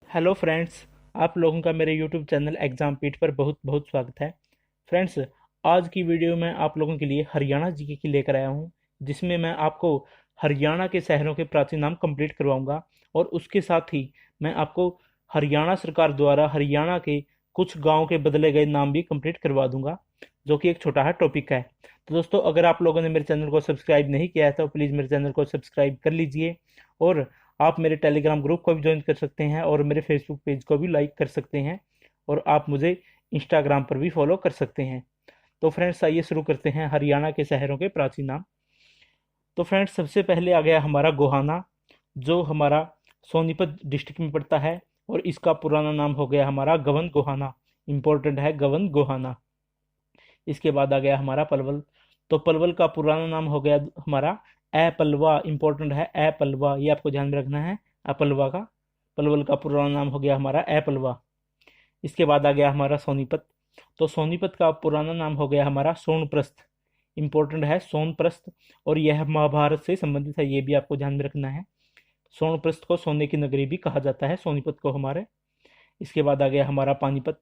Hello friends. आप लोगों का मेरे यूट्यूब चैनल एग्जाम पीट पर बहुत बहुत स्वागत है। फ्रेंड्स, आज की वीडियो में आप लोगों के लिए हरियाणा जीके की लेकर आया हूं, जिसमें मैं आपको हरियाणा के शहरों के प्राचीन नाम कंप्लीट करवाऊंगा और उसके साथ ही मैं आपको हरियाणा सरकार द्वारा हरियाणा के कुछ गाँव के बदले गए नाम भी कंप्लीट करवा दूंगा, जो कि एक छोटा सा टॉपिक है। तो दोस्तों, अगर आप लोगों ने मेरे चैनल को सब्सक्राइब नहीं किया है तो प्लीज़ मेरे चैनल को सब्सक्राइब कर लीजिए। और आप मेरे टेलीग्राम ग्रुप को भी ज्वाइन कर सकते हैं और मेरे फेसबुक पेज को भी लाइक कर सकते हैं। और आप मुझे इंस्टाग्राम पर भी फॉलो कर सकते हैं। तो फ्रेंड्स, आइए शुरू करते हैं हरियाणा के शहरों के प्राचीन नाम। तो फ्रेंड्स, सबसे पहले आ गया हमारा गोहाना, जो हमारा सोनीपत डिस्ट्रिक्ट में पड़ता है और इसका पुराना नाम हो गया हमारा गवन गोहाना। इंपॉर्टेंट है गवन गोहाना। इसके बाद आ गया हमारा पलवल। तो पलवल का पुराना नाम हो गया हमारा एपलवा। इंपॉर्टेंट है एपलवा, ये आपको ध्यान में रखना है। अपलवा का पलवल का पुराना नाम हो गया हमारा एपलवा। इसके बाद आ गया हमारा सोनीपत। तो सोनीपत का पुराना नाम हो गया हमारा सोनप्रस्थ। इंपॉर्टेंट है सोनप्रस्थ, और यह महाभारत से संबंधित है, ये भी आपको ध्यान में रखना है। सोनप्रस्थ को सोने की नगरी भी कहा जाता है, सोनीपत को हमारे। इसके बाद आ गया हमारा पानीपत।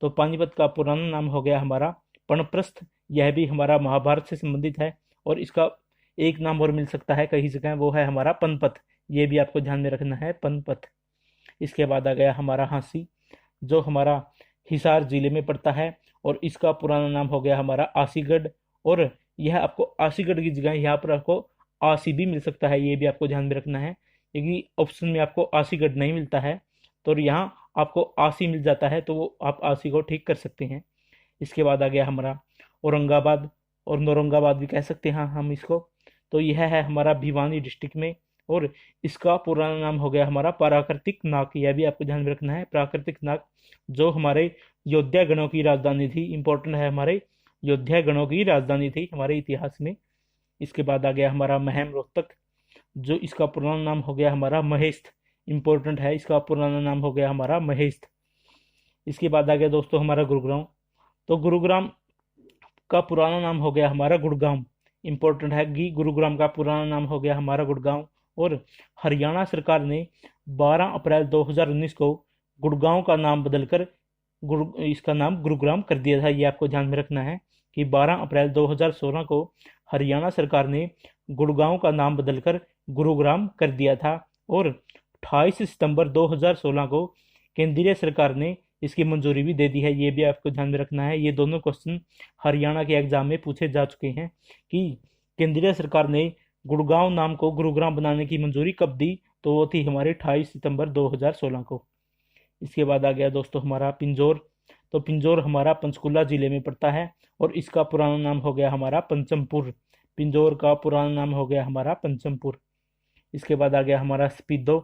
तो पानीपत का पुराना नाम हो गया हमारा पणप्रस्थ। यह भी हमारा महाभारत से संबंधित है, और इसका एक नाम और मिल सकता है कई जगह, वो है हमारा पनपत। ये भी आपको ध्यान में रखना है, पनपत। इसके बाद आ गया हमारा हांसी, जो हमारा हिसार जिले में पड़ता है, और इसका पुराना नाम हो गया हमारा आसीगढ़। और यह आपको आसीगढ़ की जगह यहाँ पर आपको आसी भी मिल सकता है, ये भी आपको ध्यान में रखना है, क्योंकि ऑप्शन में आपको आसीगढ़ नहीं मिलता है तो यहाँ आपको आसी मिल जाता है, तो वो आप आसी को ठीक कर सकते हैं। इसके बाद आ गया हमारा औरंगाबाद, और नौरंगाबाद भी कह सकते हैं हम इसको। तो यह है हमारा भिवानी डिस्ट्रिक्ट में, और इसका पुराना नाम हो गया हमारा प्राकृतिक नाग। यह भी आपको ध्यान में रखना है, प्राकृतिक नाग, जो हमारे योद्धा गणों की राजधानी थी। इंपॉर्टेंट है, हमारे योद्धा गणों की राजधानी थी हमारे इतिहास में। इसके बाद आ गया हमारा महम रोहतक, जो इसका पुराना नाम हो गया हमारा महेस्थ। इंपॉर्टेंट है, इसका पुराना नाम हो गया हमारा महेस्थ। इसके बाद आ गया दोस्तों हमारा गुरुग्राम। तो गुरुग्राम का पुराना नाम हो गया हमारा गुड़गांव। इंपॉर्टेंट है कि गुरुग्राम का पुराना नाम हो गया हमारा गुड़गांव। और हरियाणा सरकार ने 12 अप्रैल 2019 को गुड़गांव का नाम बदलकर इसका नाम गुरुग्राम कर दिया था। ये आपको ध्यान में रखना है कि 12 अप्रैल 2016 को हरियाणा सरकार ने गुड़गांव का नाम बदलकर गुरुग्राम कर दिया था। और 28 सितंबर 2016 को केंद्रीय सरकार ने इसकी मंजूरी भी दे दी है। ये भी आपको ध्यान में रखना है, ये दोनों क्वेश्चन हरियाणा के एग्जाम में पूछे जा चुके हैं कि केंद्रीय सरकार ने गुड़गांव नाम को गुरुग्राम बनाने की मंजूरी कब दी, तो वो थी हमारे 28 सितंबर 2016 को। इसके बाद आ गया दोस्तों हमारा पिंजौर। तो पिंजौर हमारा पंचकुला जिले में पड़ता है, और इसका पुराना नाम हो गया हमारा पंचमपुर। पिंजौर का पुराना नाम हो गया हमारा पंचमपुर। इसके बाद आ गया हमारा स्पीदो।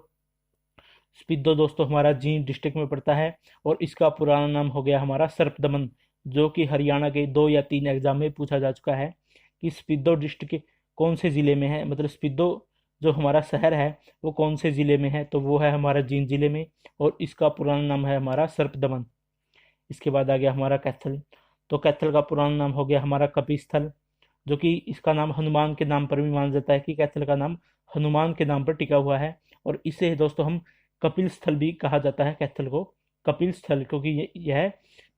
स्पीदो दोस्तों हमारा जींद डिस्ट्रिक्ट में पड़ता है, और इसका पुराना नाम हो गया हमारा सर्पदमन, जो कि हरियाणा के 2 या 3 एग्जाम में पूछा जा चुका है कि स्पीदो डिस्ट्रिक्ट कौन से ज़िले में है, मतलब स्पीदो जो हमारा शहर है वो कौन से ज़िले में है, तो वो है हमारा जींद जिले में, और इसका पुराना नाम है हमारा सर्पदमन। इसके बाद आ गया हमारा कैथल। तो कैथल का पुराना नाम हो गया हमारा कपिस्थल, जो कि इसका नाम हनुमान के नाम पर भी माना जाता है कि कैथल का नाम हनुमान के नाम पर टिका हुआ है। और इसे दोस्तों हम कपिल स्थल भी कहा जाता है, कैथल को कपिल स्थल, क्योंकि यह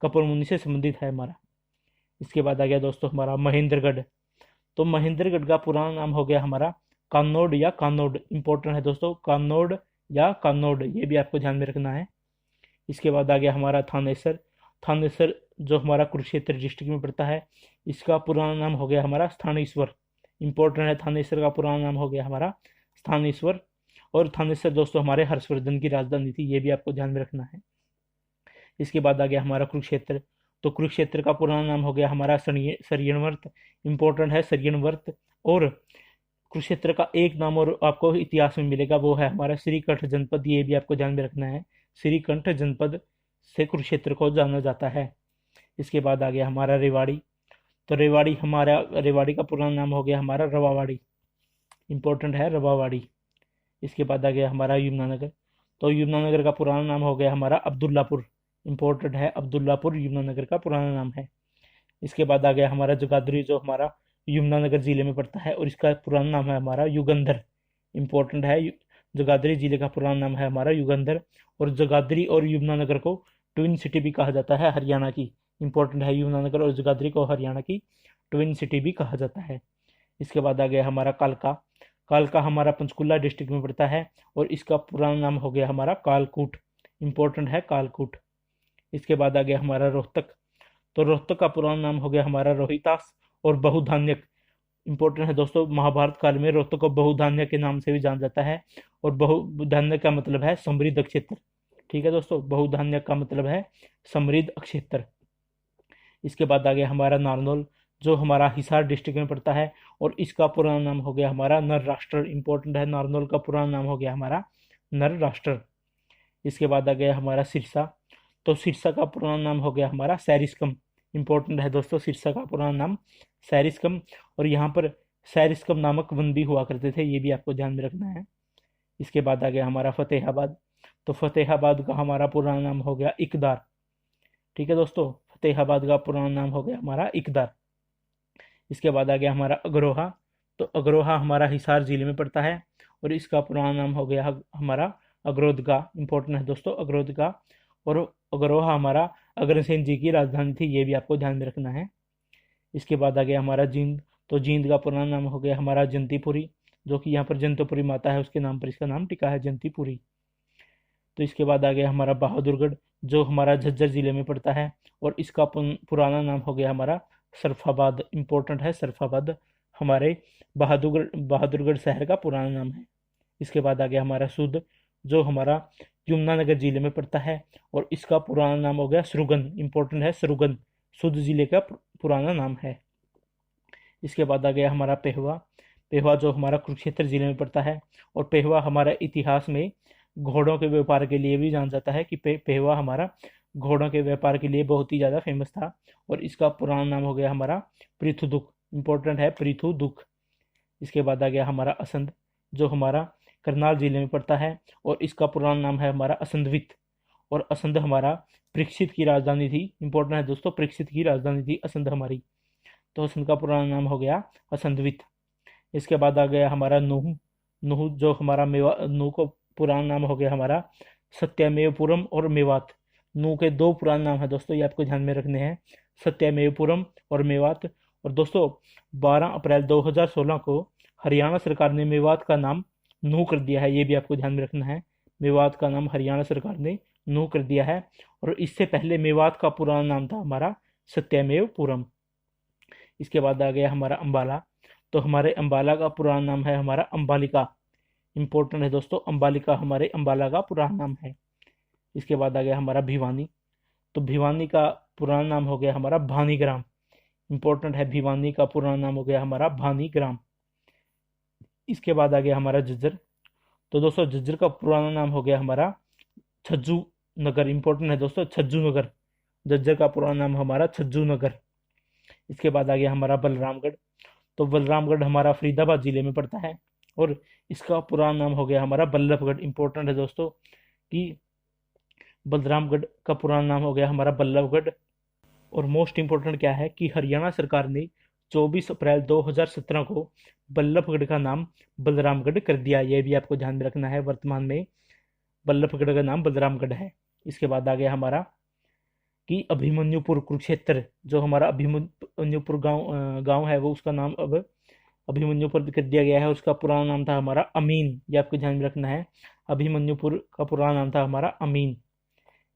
कपिल मुनि से संबंधित है हमारा। इसके बाद आ गया दोस्तों हमारा महेंद्रगढ़। तो महेंद्रगढ़ का पुराना नाम हो गया हमारा कानोड या कानोड। इंपॉर्टेंट है दोस्तों, कानोड या कानोड, ये भी आपको ध्यान में रखना है। इसके बाद आ गया हमारा थानेसर। थानेसर जो हमारा कुरुक्षेत्र डिस्ट्रिक्ट में पड़ता है, इसका पुराना नाम हो गया हमारा स्थानेश्वर। इंपॉर्टेंट है, थानेसर का पुराना नाम हो गया हमारा स्थानेश्वर। और थानेसर दोस्तों हमारे हर्षवर्धन की राजधानी थी, ये भी आपको ध्यान में रखना है। इसके बाद आ गया हमारा कुरुक्षेत्र। तो कुरुक्षेत्र का पुराना नाम हो गया हमारा सरियनवर्त। इंपॉर्टेंट है सरियनवर्त। और कुरुक्षेत्र का एक नाम और आपको इतिहास में मिलेगा, वो है हमारा श्रीकंठ जनपद। ये भी आपको ध्यान में रखना है, श्रीकंठ जनपद से कुरुक्षेत्र को जाना जाता है। इसके बाद आ गया हमारा रेवाड़ी। तो रेवाड़ी का पुराना नाम हो गया हमारा रवावाड़ी। इंपॉर्टेंट है रवावाड़ी। इसके बाद आ गया हमारा यमुनानगर। तो यमुनानगर का पुराना नाम हो गया हमारा अब्दुल्लापुर। इंपॉर्टेंट है अब्दुल्लापुर यमुनानगर का पुराना नाम है। इसके बाद आ गया हमारा जगाधरी, जो हमारा यमुनानगर जिले में पड़ता है, और इसका पुराना नाम है हमारा युगंधर। इंपॉर्टेंट है, जगाधरी जिले का पुराना नाम है हमारा युगंधर। और जगाधरी और यमुनानगर को ट्विन सिटी भी कहा जाता है हरियाणा की। इंपॉर्टेंट है, यमुनानगर और जगाधरी को हरियाणा की ट्विन सिटी भी कहा जाता है। इसके बाद आ गया हमारा कालका। कालका हमारा पंचकुला डिस्ट्रिक्ट में पड़ता है और इसका पुराना नाम हो गया हमारा कालकूट। इंपॉर्टेंट है कालकूट। इसके बाद आ गया हमारा रोहतक। तो रोहतक का पुराना नाम हो गया हमारा रोहितास और बहुधान्यक। इंपॉर्टेंट है दोस्तों, महाभारत काल में रोहतक को बहुधान्य के नाम से भी जाना जाता है। और बहुधान्य का मतलब है समृद्ध क्षेत्र। ठीक है दोस्तों, बहुधान्य का मतलब है समृद्ध क्षेत्र। इसके बाद आ गया हमारा नारनौल, जो हमारा हिसार डिस्ट्रिक्ट में पड़ता है और इसका पुराना नाम हो गया हमारा नर राष्ट्र। इंपॉर्टेंट है, नारनौल का पुराना नाम हो गया हमारा नर राष्ट्र। इसके बाद आ गया हमारा सिरसा। तो सिरसा का पुराना नाम हो गया हमारा सैरिस्कम। इंपॉर्टेंट है दोस्तों, सिरसा का पुराना नाम सैरिस्कम। और यहाँ पर सैरिस्कम नामक वन भी हुआ करते थे, ये भी आपको ध्यान में रखना है। इसके बाद आ गया हमारा फतेहाबाद। तो फतेहाबाद का हमारा पुराना नाम हो गया इकदार। ठीक है दोस्तों, फतेहाबाद का पुराना नाम हो गया हमारा इकदार। इसके बाद आ गया हमारा अग्रोहा। तो अग्रोहा हमारा हिसार जिले में पड़ता है और इसका पुराना नाम हो गया हमारा अग्रोदगा। इंपॉर्टेंट है दोस्तों, अग्रोदगा। और अग्रोहा हमारा अग्रसेन जी की राजधानी थी, ये भी आपको ध्यान में रखना है। इसके बाद आ गया हमारा जींद। तो जींद का पुराना नाम हो गया हमारा जंतीपुरी, जो कि यहाँ पर जंतपुरी माता है उसके नाम पर इसका नाम टिका है जंतीपुरी। तो इसके बाद आ गया हमारा बहादुरगढ़, जो हमारा झज्जर जिले में पड़ता है और इसका पुराना नाम हो गया हमारा सरफाबाद। इंपॉर्टेंट है, सरफाबाद हमारे बहादुरगढ़ शहर का पुराना नाम है। इसके बाद आ गया हमारा सुध, जो हमारा यमुनानगर जिले में पड़ता है और इसका पुराना नाम हो गया सरुगन। इंपॉर्टेंट है, सरुगन सुध जिले का पुराना नाम है। इसके बाद आ गया हमारा पेहवा। पेहवा जो हमारा कुरुक्षेत्र जिले में पड़ता है और पेहवा हमारा इतिहास में घोड़ों के व्यापार के लिए भी जाना जाता है कि पेहवा हमारा घोड़ों के व्यापार के लिए बहुत ही ज़्यादा फेमस था और इसका पुराना नाम हो गया हमारा पृथुदुक। इंपॉर्टेंट है, पृथुदुक। इसके बाद आ गया हमारा असंध, जो हमारा करनाल जिले में पड़ता है और इसका पुराना नाम है हमारा असंधवित। और असंध हमारा परीक्षित की राजधानी थी। इंपॉर्टेंट है दोस्तों, परीक्षित की राजधानी थी असंध हमारी। तो असंध का पुराना नाम हो गया असंधवित। इसके बाद आ गया हमारा नूह। नूह जो हमारा नूह को पुराना नाम हो गया हमारा सत्यमेवपुरम और मेवात। नूह के दो पुराने नाम है दोस्तों, ये आपको ध्यान में रखने हैं, सत्यमेवपुरम और मेवात। और दोस्तों 12 अप्रैल 2016 को हरियाणा सरकार ने मेवात का नाम नूह कर दिया है, ये भी आपको ध्यान में रखना है। मेवात का नाम हरियाणा सरकार ने नूह कर दिया है और इससे पहले मेवात का पुराना नाम था हमारा सत्यमेवपुरम। इसके बाद आ गया हमारा अंबाला। तो हमारे अंबाला का पुराना नाम है हमारा अंबालिका। इंपॉर्टेंट है दोस्तों, अंबालिका हमारे अंबाला का पुराना नाम है। इसके बाद आ गया हमारा भिवानी। तो भिवानी का पुराना नाम हो गया हमारा भानीग्राम। इंपॉर्टेंट है, भिवानी का पुराना नाम हो गया हमारा भानीग्राम। इसके बाद आ गया हमारा झज्जर। तो दोस्तों झज्जर का पुराना नाम हो गया हमारा छज्जू नगर। इंपॉर्टेंट है दोस्तों, छज्जू नगर। झज्जर का पुराना नाम हमारा छज्जू नगर। इसके बाद आ गया हमारा बलरामगढ़। तो बलरामगढ़ हमारा फरीदाबाद जिले में पड़ता है और इसका पुराना नाम हो गया हमारा बल्लभगढ़। इंपॉर्टेंट है दोस्तों कि बलरामगढ़ का पुराना नाम हो गया हमारा बल्लभगढ़। और मोस्ट इंपॉर्टेंट क्या है कि हरियाणा सरकार ने 24 अप्रैल 2017 को बल्लभगढ़ का नाम बलरामगढ़ कर दिया, यह भी आपको ध्यान में रखना है। वर्तमान में बल्लभगढ़ का नाम बलरामगढ़ है। इसके बाद आ गया हमारा कि अभिमन्युपुर कुरुक्षेत्र, जो हमारा अभिमन्युपुर गांव है वो उसका नाम अब अभिमन्युपुर कर दिया गया है। उसका पुराना नाम था हमारा अमीन, ये आपको ध्यान में रखना है। अभिमन्युपुर का पुराना नाम था हमारा अमीन।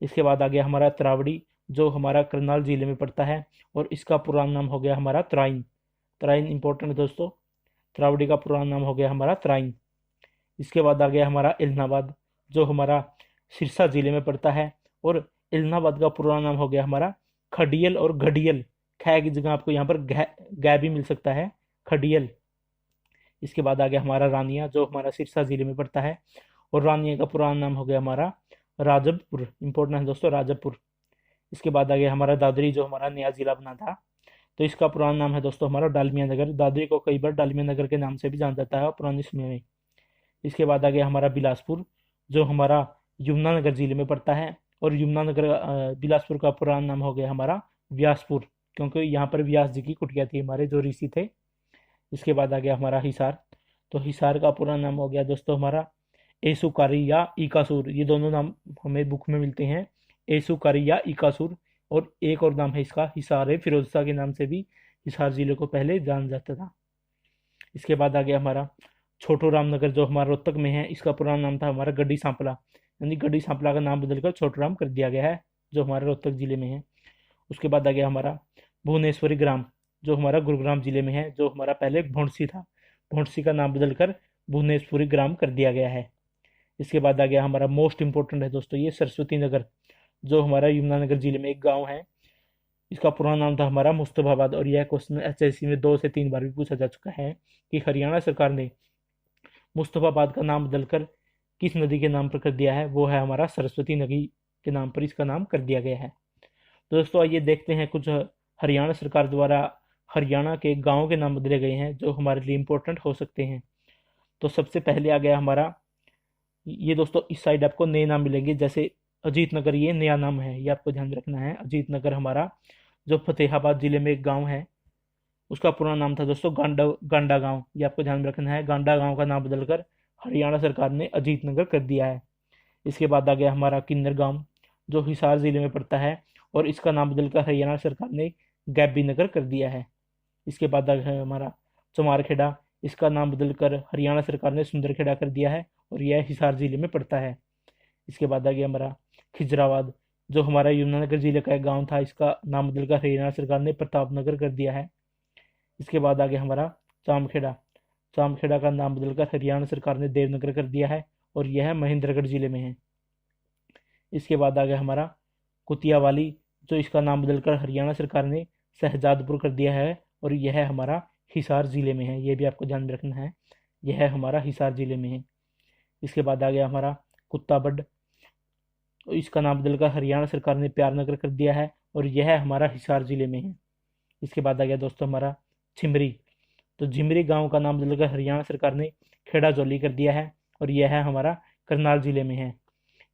इसके बाद आ गया हमारा त्रावड़ी, जो हमारा करनाल जिले में पड़ता है और इसका पुराना नाम हो गया हमारा त्राइन। त्राइन इंपॉर्टेंट है दोस्तों, त्रावड़ी का पुराना नाम हो गया हमारा त्राइन। इसके बाद आ गया हमारा इलाहाबाद, जो हमारा सिरसा जिले में पड़ता है और इलाहाबाद का पुराना नाम हो गया हमारा खडियल और घडियल। ख की जगह आपको यहाँ पर गै भी मिल सकता है, खडियल। इसके बाद आ गया हमारा रानिया, जो हमारा सिरसा जिले में पड़ता है और रानिया का पुराना नाम हो गया हमारा राजबपुर। इंपॉर्टेंट है दोस्तों, राजबपुर। इसके बाद आ गया हमारा दादरी, जो हमारा नया जिला बना था। तो इसका पुराना नाम है दोस्तों हमारा डालमिया नगर। दादरी को कई बार डालमिया नगर के नाम से भी जाना जाता है पुराने समय में। इसके बाद आ गया हमारा बिलासपुर, जो हमारा यमुनानगर जिले में पड़ता है और यमुनानगर बिलासपुर का पुराना नाम हो गया हमारा व्यासपुर, क्योंकि यहाँ पर व्यास जी की कुटिया थी, हमारे जो ऋषि थे। इसके बाद आ गया हमारा हिसार। तो हिसार का पुराना नाम हो गया दोस्तों हमारा एसुकारी या इकासुर, ये दोनों नाम हमें बुक में मिलते हैं, एसुकारी या इकासुर। और एक और नाम है इसका हिसार है, फिरोज शाह के नाम से भी हिसार जिले को पहले जाना जाता था। इसके बाद आ गया हमारा छोटू राम नगर, जो हमारा रोहतक में है। इसका पुराना नाम था हमारा गड्डी सांपला, यानी गड्डी सांपला का नाम बदलकर छोटू राम कर दिया गया है, जो हमारे रोहतक जिले में है। उसके बाद आ गया हमारा भुवनेश्वरी ग्राम, जो हमारा गुरुग्राम जिले में है, जो हमारा पहले भौंडसी था, भौंडसी का नाम बदलकर भुवनेश्वरी ग्राम कर दिया गया है। इसके बाद आ गया हमारा मोस्ट इंपॉर्टेंट है दोस्तों ये सरस्वती नगर, जो हमारा यमुनानगर जिले में एक गांव है। इसका पुराना नाम था हमारा मुस्तफाबाद, और यह क्वेश्चन एचएससी में 2 से 3 बार भी पूछा जा चुका है कि हरियाणा सरकार ने मुस्तफाबाद का नाम बदलकर किस नदी के नाम पर कर दिया है। वो है हमारा सरस्वती नदी के नाम पर इसका नाम कर दिया गया है। तो दोस्तों आइए देखते हैं कुछ हरियाणा सरकार द्वारा हरियाणा के गाँव के नाम बदले गए हैं जो हमारे लिए इम्पोर्टेंट हो सकते हैं। तो सबसे पहले आ गया हमारा, ये दोस्तों इस साइड आपको नए नाम मिलेंगे, जैसे अजीत नगर, ये नया नाम है, ये आपको ध्यान रखना है। अजीत नगर हमारा जो फतेहाबाद जिले में एक गांव है, उसका पुराना नाम था दोस्तों गांडा गांव, ये आपको ध्यान रखना है। गांडा गांव का नाम बदलकर हरियाणा सरकार ने अजीत नगर कर दिया है। इसके बाद आ गया हमारा किन्नर गांव, जो हिसार जिले में पड़ता है, और इसका नाम बदलकर हरियाणा सरकार ने गैबी नगर कर दिया है। इसके बाद आ गया हमारा चमारखेड़ा, इसका नाम बदलकर हरियाणा सरकार ने सुंदरखेड़ा कर दिया है, और यह हिसार जिले में पड़ता है। इसके बाद आ गया हमारा खिजराबाद, जो हमारा यमुनानगर जिले का एक गांव था, इसका नाम बदलकर हरियाणा सरकार ने प्रताप नगर कर दिया है। इसके बाद आ गया हमारा चामखेड़ा, चामखेड़ा का नाम बदलकर हरियाणा सरकार ने देवनगर कर दिया है, और यह महेंद्रगढ़ जिले में है। इसके बाद आ गया हमारा कुतियावाली, जो इसका नाम बदलकर हरियाणा सरकार ने शहजादपुर कर दिया है, और यह हमारा हिसार जिले में है, ये भी आपको ध्यान में रखना है, यह हमारा हिसार जिले में है। इसके बाद आ गया हमारा कुत्ताबड़, तो इसका नाम बदलकर हरियाणा सरकार ने प्यारनगर कर दिया है, और यह हमारा हिसार जिले में है। इसके बाद आ गया दोस्तों हमारा छिमरी, तो झिमरी गांव का नाम बदलकर हरियाणा सरकार ने खेड़ा जोली कर दिया है, और यह है हमारा करनाल जिले में है।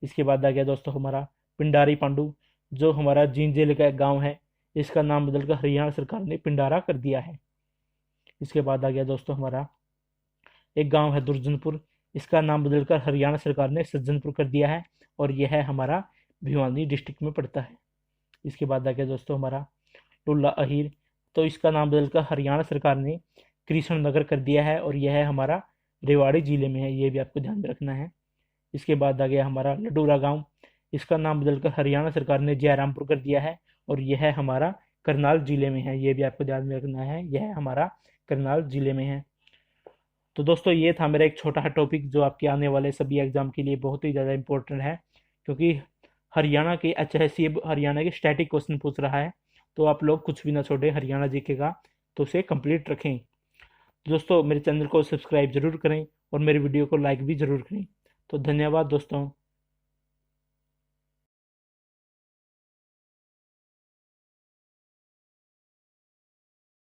इसके बाद आ गया दोस्तों हमारा पिंडारी पांडू, जो हमारा जींद जिले का एक गाँव है, इसका नाम बदलकर हरियाणा सरकार ने पिंडारा कर दिया है। इसके बाद आ गया दोस्तों हमारा एक गांव है दुर्जनपुर, इसका नाम बदलकर हरियाणा सरकार ने सज्जनपुर कर दिया है, और यह है हमारा भिवानी डिस्ट्रिक्ट में पड़ता है। इसके बाद आ गया दोस्तों हमारा टुल्ला अहीर, तो इसका नाम बदलकर हरियाणा सरकार ने कृष्ण नगर कर दिया है, और यह है हमारा रेवाड़ी जिले में है, ये भी आपको ध्यान में रखना है। इसके बाद आ गया हमारा लडूरा गांव, इसका नाम बदलकर हरियाणा सरकार ने जयरामपुर कर दिया है, और यह है हमारा करनाल जिले में है, ये भी आपको ध्यान में रखना है, यह हमारा करनाल जिले में है। तो दोस्तों ये था मेरा एक छोटा सा टॉपिक, जो आपके आने वाले सभी एग्जाम के लिए बहुत ही ज़्यादा इंपॉर्टेंट है, क्योंकि हरियाणा के एचएससी हरियाणा के स्टैटिक क्वेश्चन पूछ रहा है, तो आप लोग कुछ भी ना छोड़ें हरियाणा जीके का, तो उसे कंप्लीट रखें। दोस्तों मेरे चैनल को सब्सक्राइब जरूर करें, और मेरे वीडियो को लाइक भी जरूर करें। तो धन्यवाद दोस्तों।